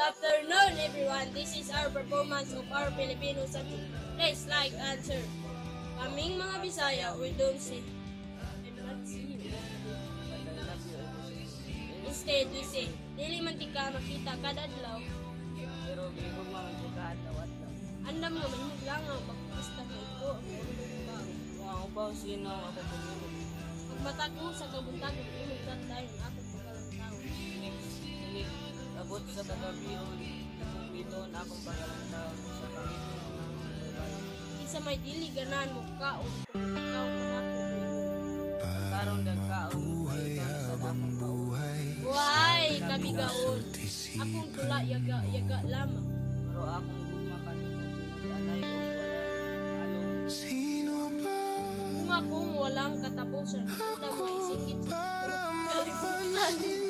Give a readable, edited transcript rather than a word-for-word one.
afternoon, everyone. This is our performance of our Filipino song. Please like and share. Kaming mga Bisaya, we don't say, I'm not see you. Instead, we say, dili man ti ka makita kada adlaw. Pero gihog man ko ka tawat lang. Andam nga man lang ang pagkasta mo ito. Wow, ba sino ako pumili? Pagmatag mo sa kabuntagan, imong tanday ang akong pagkalang tao. Dili abot sa tagabiyon. Ito na akong pagalang tao sa Panginoon ng babae. Isa may dili ganan mo kaon kung ikaw manako. Karon nagkaon sa akong buhay. Buhay, kabigaon. Akong tula yaga lamang. Pero akong guma kanina alay ko wala along. Kung akong walang katapusan, una mo isingit sa kalipunan.